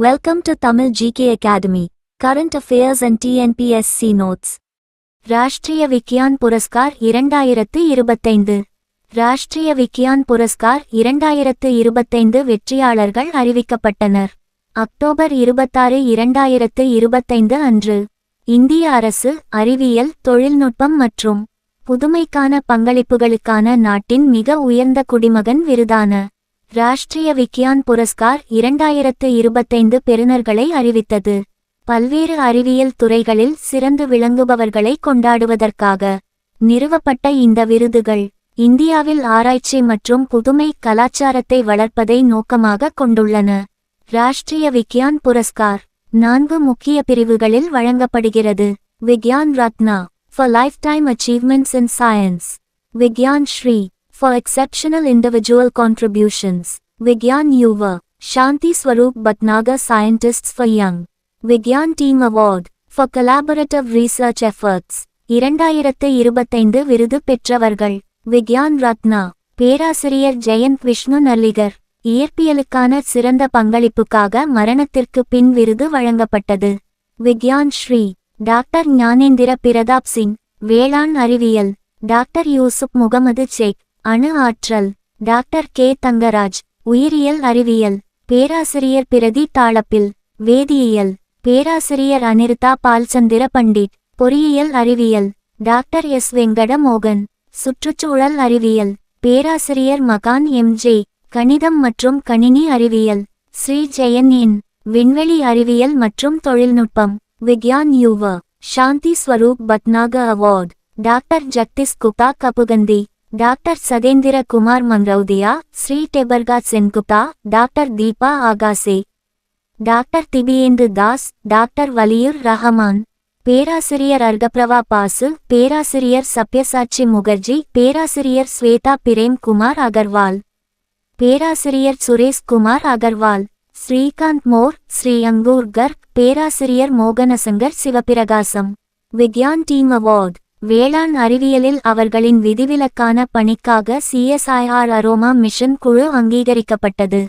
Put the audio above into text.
Welcome to Tamil GK Academy, Current Affairs and TNPSC Notes. Rashtriya விக்யான் புரஸ்கார் 2025. ராஷ்டிரிய விக்யான் புரஸ்கார் 2025 வெற்றியாளர்கள் அறிவிக்கப்பட்டனர். October 26, 2025 அன்று இந்திய அரசு அறிவியல், தொழில்நுட்பம் மற்றும் புதுமைக்கான பங்களிப்புகளுக்கான நாட்டின் மிக உயர்ந்த குடிமகன் விருதான ராஷ்டிரிய விக்யான் புரஸ்கார் 2025 பெறுநர்களை அறிவித்தது. பல்வேறு அறிவியல் துறைகளில் சிறந்து விளங்குபவர்களை கொண்டாடுவதற்காக நிறுவப்பட்ட இந்த விருதுகள் இந்தியாவில் ஆராய்ச்சி மற்றும் புதுமை கலாச்சாரத்தை வளர்ப்பதை நோக்கமாக கொண்டுள்ளன. ராஷ்டிரிய விக்யான் புரஸ்கார் 4 முக்கிய பிரிவுகளில் வழங்கப்படுகிறது. விக்யான் Ratna for lifetime achievements in science, Vigyan Shri for exceptional individual contributions, Vigyan Yuva Shanti Swaroop Bhatnagar Scientists for Young, Vigyan Team Award for collaborative research efforts. 2025 விருது பெற்றவர்கள். விக்யான் ரத்னா பேராசிரியர் ஜெயந்த் விஷ்ணு நல்லிகர். இயற்பியலுக்கான சிறந்த பங்களிப்புக்காக மரணத்திற்கு பின் விருது வழங்கப்பட்டது. விக்யான் ஸ்ரீ டாக்டர் ஞானேந்திர பிரதாப் சிங். வேளாண் அறிவியல் டாக்டர் யூசுப் முகமது சேக். அணு ஆற்றல் டாக்டர் கே தங்கராஜ். உயிரியல் அறிவியல் பேராசிரியர் பிரதி தாளப்பில். வேதியியல் பேராசிரியர் அனிருதா பால்சந்திர பண்டிட். பொறியியல் அறிவியல் டாக்டர் எஸ் வெங்கட மோகன். சுற்றுச்சூழல் அறிவியல் பேராசிரியர் மகான் எம்.ஜே. கணிதம் மற்றும் கணினி அறிவியல் ஸ்ரீ ஜெயன் என். விண்வெளி அறிவியல் மற்றும் தொழில்நுட்பம் Vigyan Yuva Shanti Swarup Bhatnagar award doctor Jagdish Gupta Kapuganti. Doctor Satendra Kumar Mangrauthiya. Shri Debarka Sengupta. Doctor Deepa Agashe. Doctor Dibyendu Das. Doctor Waliur Rahman. பேராசிரியர் அர்கப்ரவா பாசு. பேராசிரியர் சப்யசாச்சி முகர்ஜி. பேராசிரியர் ஸ்வேதா பிரேம் குமார் அகர்வால். பேராசிரியர் சுரேஷ் குமார் அகர்வால். ஸ்ரீகாந்த் மோர். ஸ்ரீ அங்கூர் கர்க். பேராசிரியர் மோகனசங்கர் சிவபிரகாசம். விக்யான் டீம் அவார்ட் வேளாண் அறிவியலில் அவர்களின் விதிவிலக்கான பணிக்காக CSIR அரோமா மிஷன் குழு அங்கீகரிக்கப்பட்டது.